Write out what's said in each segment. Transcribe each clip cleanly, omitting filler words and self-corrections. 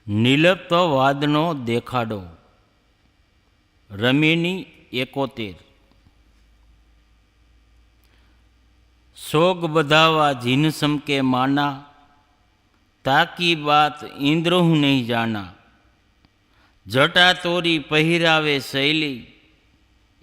નિલપ્તવાદનો દેખાડો. રમીની 71. सोग बधावा जिनसम के माना, ताकी बात इंद्र हूँ नहीं जाना. जटा तोरी पहिरावे शैली,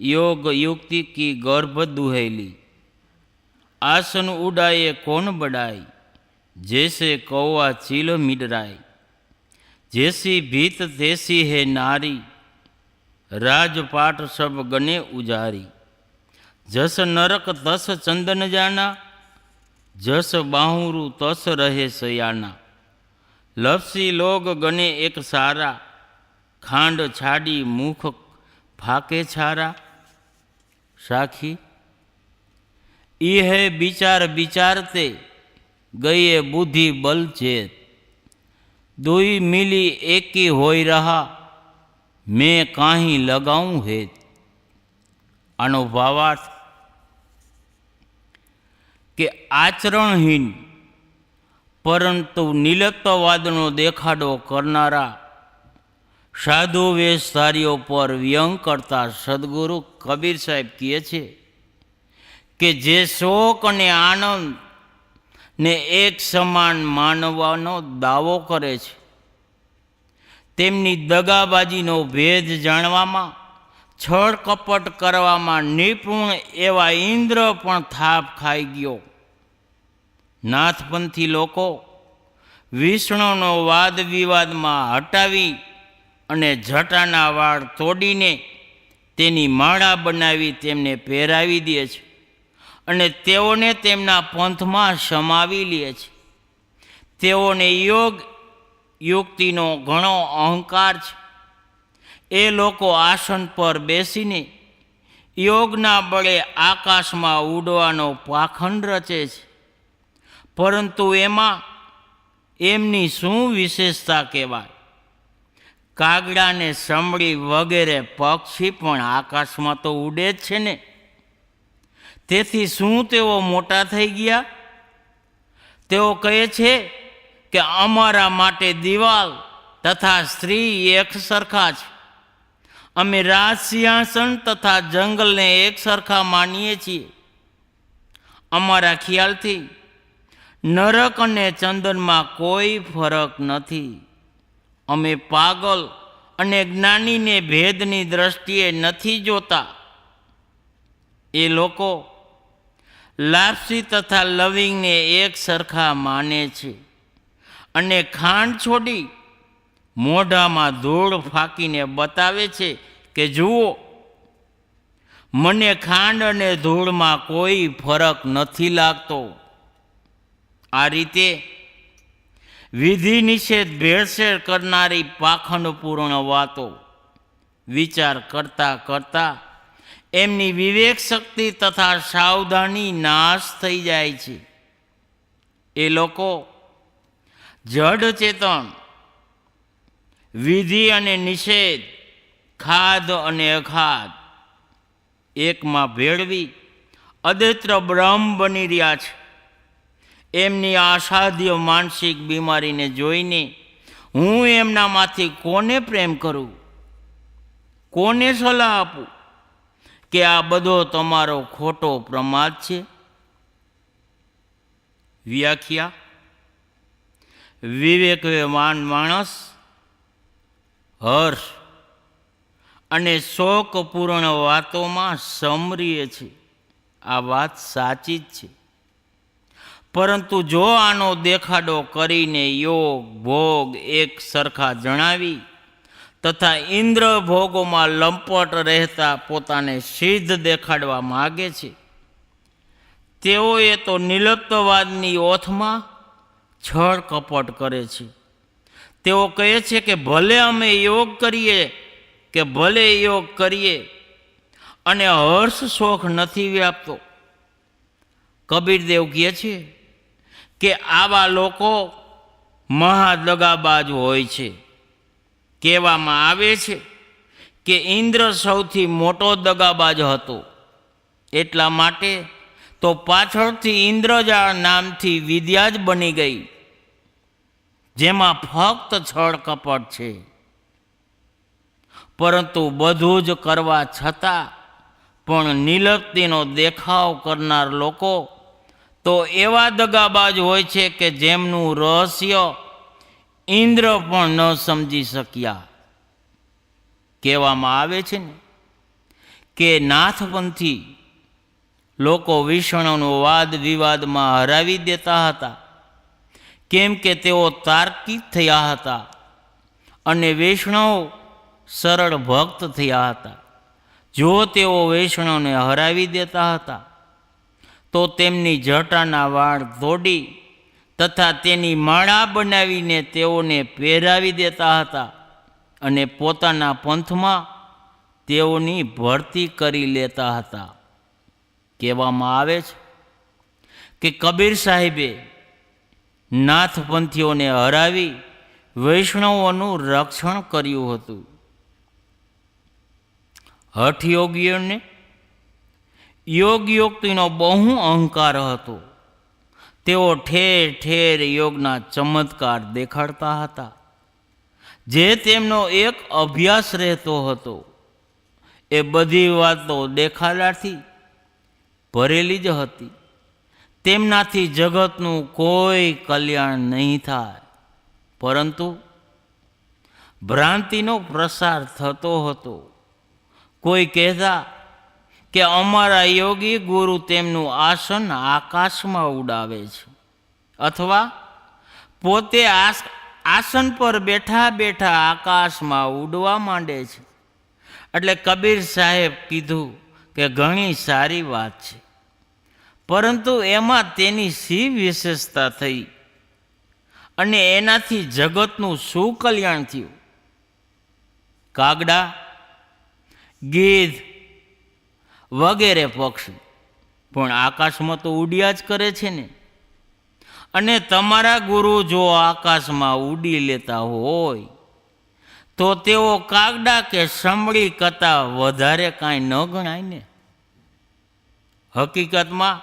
योग युक्ति की गर्भ दुहेली. आसन उड़ाए कौन बड़ाई, जैसे कौआ चील मिडराई. जैसी भीत तैसी है नारी, राजपाट सब गने उजारी. जस नरक तस चंदन जाना, जस बाहुरु तस रहे सयाना. लपसी लोग गने एक सारा, खांड छाड़ी मुख फाके छारा. साखी ई है विचार विचारते, गए बुद्धि बल चेत. दुई मिली एक की होई रहा, मैं काहीं लगाऊं हेत. आनो भावार्थ के आचरणहीन परंतु निलप्तवादनो देखाडो करनारा साधु वेशधारीओ पर व्यंग करता सद्गुरु कबीर साहेब कहे छे के जे शोक अने आनंद ने एक समान मानवानो दावो करे छे, तेमनी दगाबाजीनो भेद जाणवामां, छळ कपट करवामां निपुण एवा इंद्र पण थाप खाई गयो. नाथपंथी लोको विष्णुनो वाद विवाद में हटावी अने जटाना वाळ तोड़ीने तेनी माळा बनावी तेमने पहेरावी दे छे अने तेओने तेमना पंथमां समावी ले छे. तेओने योग युक्तिनो घणो अहंकार छे. ए लोको आसन पर बेसीने योगना बळे आकाश में उड़वानो पाखंड रचे छे, परंतु एमां एमनी शुं विशेषता कहेवाय. कागड़ा ने समड़ी वगैरे पक्षी पण आकाश में तो उड़े ज छे ने, तेथी शुं तेओ मोटा थई गया. तेओ कहे छे के अमारा माटे दीवाल तथा स्त्री एक सरखा छे. अमे राज सिंहासन तथा जंगल ने एक सरखा मानीए छीए. अमारा ख्याल थी नरक अने चंदन में कोई फरक नहीं. अमे पागल अने ज्ञानी ने भेदनी दृष्टिए नहीं जोता. ए लोको लापसी तथा लविंग ने एक सरखा माने छे अने खांड छोड़ी मोढ़ा में धूल फाकीने बतावे छे के जुओ मने खांड अने धूल में कोई फरक नहीं लागतो. आ रीते विधि निषेध भेड़सेड़ करनारी पाखंडपूर्ण वातो विचार करता करता एमनी विवेक शक्ति तथा सावधानी नाश थई जाय छे. ए लोको जड़ चेतन विधि अने निषेध, खाद अने अखाद एक में भेड़वी अद्वैत ब्रह्म बनी रह्या छे. एमनी असाध्य मानसिक बीमारी ने जोईने हूँ एमना माथी कोने प्रेम करूँ, कोने सलाह आपू के आ बधो तमारो खोटो प्रमाद छे. व्याख्या विवेकवान माणस हर्ष अने शोकपूर्ण वातों में समरीय छे. आ बात साची ज छे, परंतु जो आनो देखाडो करीने योग भोग एक सरखा जणावी तथा इंद्र भोगों में लंपट रहता पोताने सिद्ध देखाडवा मागे छे, तेओए तो निलप्तवादनी ओथमां छळ कपट करे छे. तेओ कहे छे के भले अमे योग करीए के भले योग करीए अने हर्ष शोख नहीं व्यापतो. कबीरदेव कहे छे के आवा लोको महादगाबाज होय छे. कहेवामां आवे छे के इंद्र सौथी मोटो दगाबाज हतो, एटला माटे तो पाछळथी इंद्रजाळ नामथी विद्या ज बनी गई. જેમાં ફક્ત છળ કપટ છે. પરંતુ બધું જ કરવા છતાં પણ નિર્લિપ્તતાનો દેખાવ કરનાર લોકો તો એવા દગાબાજ હોય છે કે જેમનું રહસ્ય ઇન્દ્ર પણ ન સમજી શક્યા. કહેવામાં આવે છે ને કે નાથપંથી લોકો વિષ્ણુનો વાદ વિવાદમાં હરાવી દેતા હતા, કેમ કે તેઓ તાર્કિક થયા હતા અને વૈષ્ણવ સરળ ભક્ત થયા હતા. જો તેઓ વૈષ્ણવને હરાવી દેતા હતા તો તેમની જટાના વાળ તોડી તથા તેની માળા બનાવીને તેઓને પહેરાવી દેતા હતા અને પોતાના પંથમાં તેઓની ભરતી કરી લેતા હતા. કહેવામાં આવે છે કે કબીર સાહેબે નાથપંથીઓને હરાવી વૈષ્ણવોનું રક્ષણ કર્યું હતું. હઠયોગીઓને યોગયુક્તિનો બહુ અહંકાર હતો. તેઓ ઠેર ઠેર યોગના ચમત્કાર દેખાડતા હતા, જે તેમનો એક અભ્યાસ રહેતો હતો. એ બધી વાતો દેખાડાથી ભરેલી જ હતી. તેમનાથી જગતનું કોઈ કલ્યાણ નહીં થાય, પરંતુ ભ્રાંતિનો પ્રસાર થતો હતો. કોઈ કહેતા કે અમારા યોગી ગુરુ તેમનું આસન આકાશમાં ઉડાવે છે, અથવા પોતે આસન પર બેઠા બેઠા આકાશમાં ઉડવા માંડે છે. એટલે કબીર સાહેબ કીધું કે ઘણી સારી વાત છે, પરંતુ એમાં તેની શી વિશેષતા થઈ અને એનાથી જગતનું શું કલ્યાણ થયું? કાગડા, ગીધ વગેરે પક્ષી પણ આકાશમાં તો ઉડ્યા જ કરે છે ને. અને તમારા ગુરુ જો આકાશમાં ઉડી લેતા હોય તો તેઓ કાગડા કે સમળી કરતાં વધારે કાંઈ ન ગણાય ને. હકીકતમાં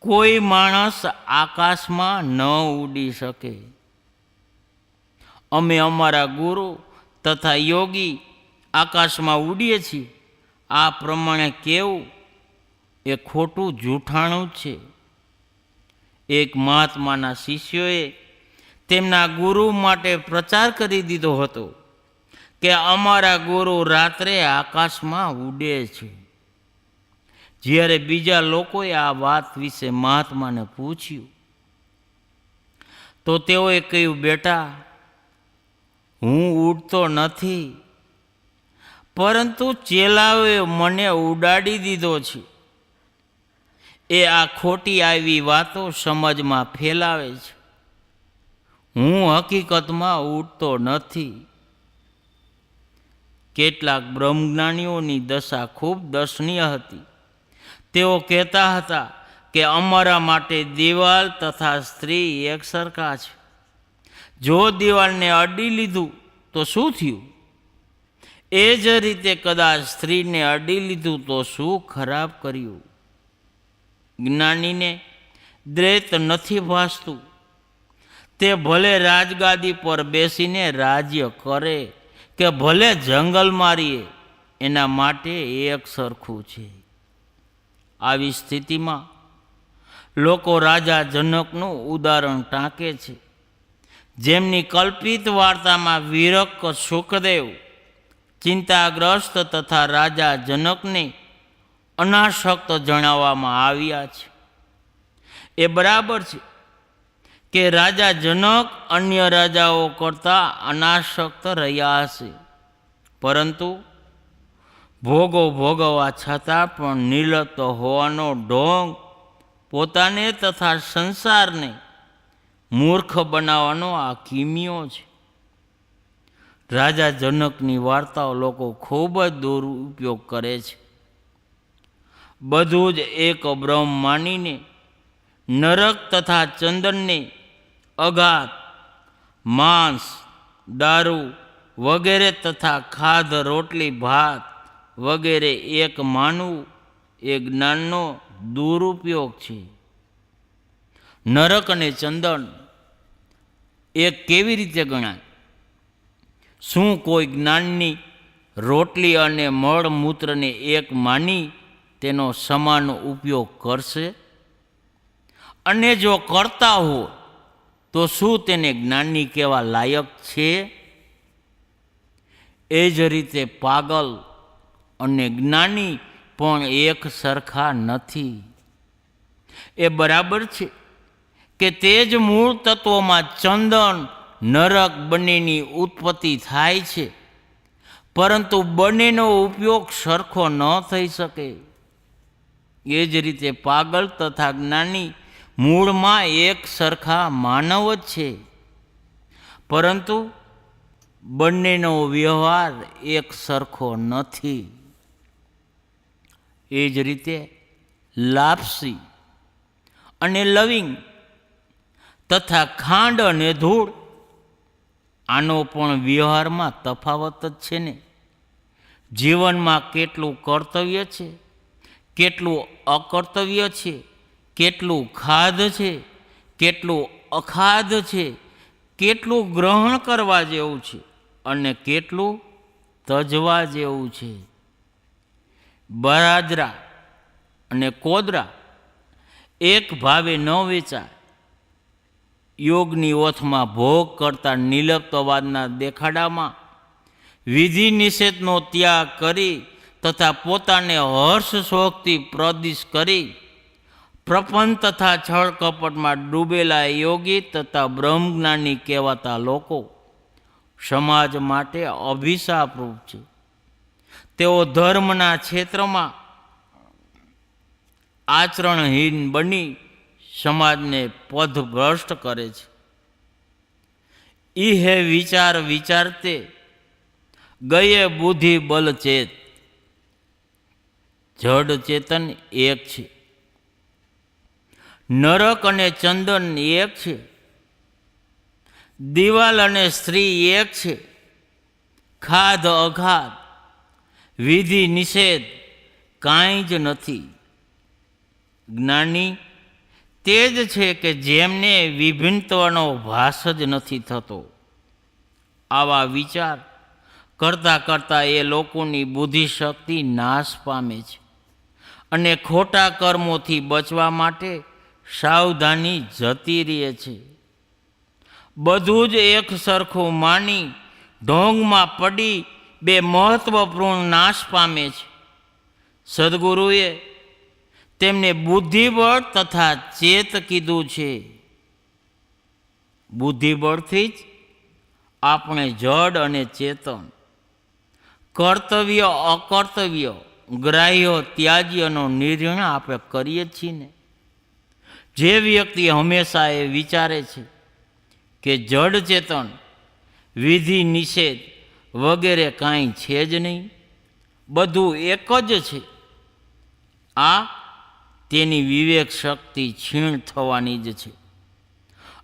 કોઈ માણસ આકાશમાં ન ઉડી શકે. અમે અમારા ગુરુ તથા યોગી આકાશમાં ઉડીએ છીએ, આ પ્રમાણે કેવું એ ખોટું જૂઠાણું જ છે. એક મહાત્માના શિષ્યોએ તેમના ગુરુ માટે પ્રચાર કરી દીધો હતો કે અમારા ગુરુ રાત્રે આકાશમાં ઉડે છે. જ્યારે બીજા લોકોએ આ વાત વિશે મહાત્માને પૂછ્યું તો તેઓએ કહ્યું, બેટા, હું ઉડતો નથી, પરંતુ ચેલાઓએ મને ઉડાડી દીધો છે. એ આ ખોટી આવી વાતો સમાજમાં ફેલાવે છે. હું હકીકતમાં ઉડતો નથી. કેટલાક બ્રહ્મજ્ઞાનીઓની દશા ખૂબ દર્શનીય હતી. તેઓ કહેતા હતા કે અમારા માટે દિવાલ તથા સ્ત્રી એક સરખા છે. જો દિવાલને અડી લીધું તો શું થયું? એ જ રીતે કદાચ સ્ત્રીને અડી લીધું તો શું ખરાબ કર્યું? જ્ઞાનીને દ્વૈત નથી ભાસતું. તે ભલે રાજગાદી પર બેસીને રાજ્ય કરે કે ભલે જંગલ મારીએ, એના માટે એક સરખું છે. આવી સ્થિતિમાં લોકો રાજા જનકનું ઉદાહરણ ટાંકે છે, જેમની કલ્પિત વાર્તામાં વિરક્ત સુખદેવ ચિંતાગ્રસ્ત તથા રાજા જનકને અનાસક્ત જણાવવામાં આવ્યા છે. એ બરાબર છે કે રાજા જનક અન્ય રાજાઓ કરતાં અનાસક્ત રહ્યા હશે, પરંતુ ભોગો ભોગવવા છતાં પણ નિર્લિપ્ત હોવાનો ઢોંગ પોતાને તથા સંસારને મૂર્ખ બનાવવાનો આ કિમિયો છે. રાજા જનકની વાર્તાઓ લોકો ખૂબ જ દુરુપયોગ કરે છે. બધું જ એક બ્રહ્મ માનીને નરક તથા ચંદનને અગાધ, માંસ, દારૂ વગેરે તથા ખાધ રોટલી ભાત વગેરે એક માનવું એ જ્ઞાનનો દુરુપયોગ છે. નરક અને ચંદન એ કેવી રીતે ગણાય? શું કોઈ જ્ઞાનની રોટલી અને મળમૂત્રને એક માની તેનો સમાન ઉપયોગ કરશે? અને જો કરતા હો તો શું તેને જ્ઞાની કહેવા લાયક છે? એ જ રીતે પાગલ અને જ્ઞાની પણ એક સરખા નથી. એ બરાબર છે કે તે જ મૂળ તત્વોમાં ચંદન નરક બંનેની ઉત્પત્તિ થાય છે, પરંતુ બંનેનો ઉપયોગ સરખો ન થઈ શકે. એ જ રીતે પાગલ તથા જ્ઞાની મૂળમાં એક સરખા માનવ જ છે, પરંતુ બંનેનો વ્યવહાર એક સરખો નથી. એ જ રીતે લાપસી અને લવિંગ તથા ખાંડ અને ધૂળ, આનો પણ વ્યવહારમાં તફાવત જ છે ને. જીવનમાં કેટલું કર્તવ્ય છે, કેટલું અકર્તવ્ય છે, કેટલું ખાધ છે, કેટલું અખાધ છે, કેટલું ગ્રહણ કરવા જેવું છે અને કેટલું તજવા જેવું છે. બાજરા અને કોદરા એક ભાવે ન વેચાય. યોગની ઓથમાં ભોગ કરતા નિર્લિપ્તવાદના દેખાડામાં વિધિ નિષેધનો ત્યાગ કરી તથા પોતાને હર્ષ શોખથી પ્રદિશ કરી પ્રપંચ તથા છળ કપટમાં ડૂબેલા યોગી તથા બ્રહ્મજ્ઞાની કહેવાતા લોકો સમાજ માટે અભિશાપરૂપ છે. તેઓ ધર્મના ક્ષેત્રમાં આચરણહીન બની સમાજને પથભ્રષ્ટ કરે છે. ઇહે વિચાર વિચારતે ગયે બુદ્ધિ બલ ચેત. જડ ચેતન એક છે, નરક અને ચંદન એક છે, દિવાલ અને સ્ત્રી એક છે, ખાધ અખાધ વિધિ નિષેધ કાંઈ જ નથી. જ્ઞાની તે જ છે કે જેમને વિભિન્નતાનો ભાસ જ નથી થતો. આવા વિચાર કરતાં કરતાં એ લોકોની બુદ્ધિશક્તિ નાશ પામે છે અને ખોટા કર્મોથી બચવા માટે સાવધાની જતી રહે છે. બધું જ એક સરખું માની ઢોંગમાં પડી બે મહત્વપૂર્ણ નાશ પામે છે. સદગુરુએ તેમને બુદ્ધિબળ તથા ચેત કીધું છે. બુદ્ધિબળથી જ આપણે જડ અને ચેતન, કર્તવ્ય અકર્તવ્ય, ગ્રાહ્ય ત્યાજ્યનો નિર્ણય આપણે કરીએ છીએ ને. જે વ્યક્તિ હંમેશા એ વિચારે છે કે જડ ચેતન, વિધિ નિષેધ વગેરે કાંઈ છે જ નહીં, બધું એક જ છે, આ તેની વિવેક શક્તિ ક્ષીણ થવાની જ છે.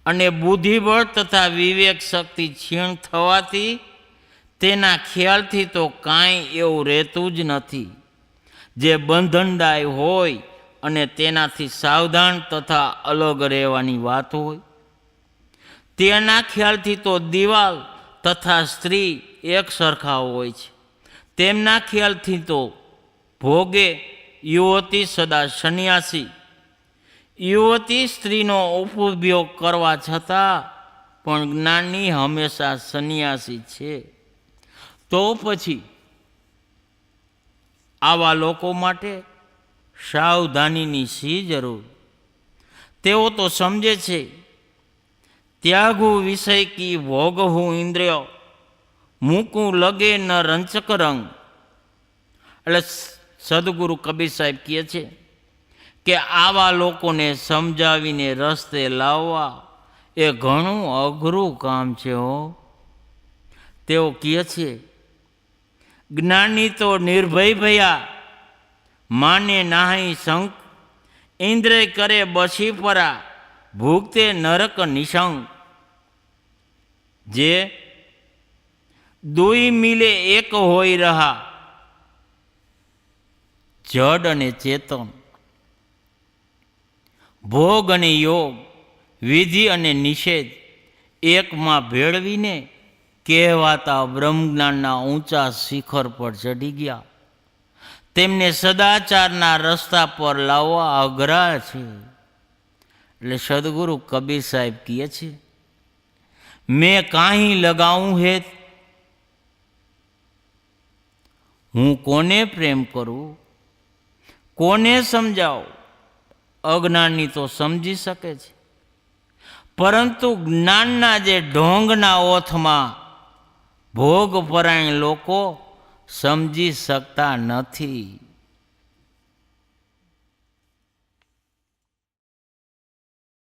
અને બુદ્ધિબળ તથા વિવેક શક્તિ ક્ષીણ થવાથી તેના ખ્યાલથી તો કાંઈ એવું રહેતું જ નથી જે બંધનદાય હોય અને તેનાથી સાવધાન તથા અલગ રહેવાની વાત હોય. તેના ખ્યાલથી તો દિવાલ તથા સ્ત્રી એક સરખા હોય છે. તેમના ખ્યાલથી તો ભોગે યુવતી સદા સંન્યાસી, યુવતી સ્ત્રીનો ઉપયોગ કરવા છતાં પણ જ્ઞાની હંમેશા સંન્યાસી છે. તો પછી આવા લોકો માટે સાવધાનીની શી જરૂર? તેઓ તો સમજે છે ત્યાગું વિષય કી ભોગહું ઇન્દ્રિય, મૂકું લગે ન રંચક રંગ. એટલે સદગુરુ કબીર સાહેબ કહે છે કે આવા લોકોને સમજાવીને રસ્તે લાવવા એ ઘણું અઘરું કામ છે હો. તેઓ કહે છે જ્ઞાની તો નિર્ભય ભયા, માને નાહી શંક, ઇન્દ્ર કરે બસી પરા, ભૂગતે નરક નિશંક. જે દુઈ મિલે એક હોય રહા, જડ અને ચેતન, ભોગ અને યોગ, વિધિ અને નિષેધ એકમાં ભેળવીને કહેવાતા બ્રહ્મજ્ઞાનના ઊંચા શિખર પર ચઢી ગયા. તેમને સદાચારના રસ્તા પર લાવવા અઘરા છે. એટલે સદગુરુ કબીર સાહેબ કહે છે, મેં કાંઈ લગાવું હે, હું કોને પ્રેમ કરું, કોને સમજાવું? અજ્ઞાની તો સમજી શકે છે, પરંતુ જ્ઞાનના જે ઢોંગના ઓથમાં ભોગપરાયણ લોકો સમજી શકતા નથી.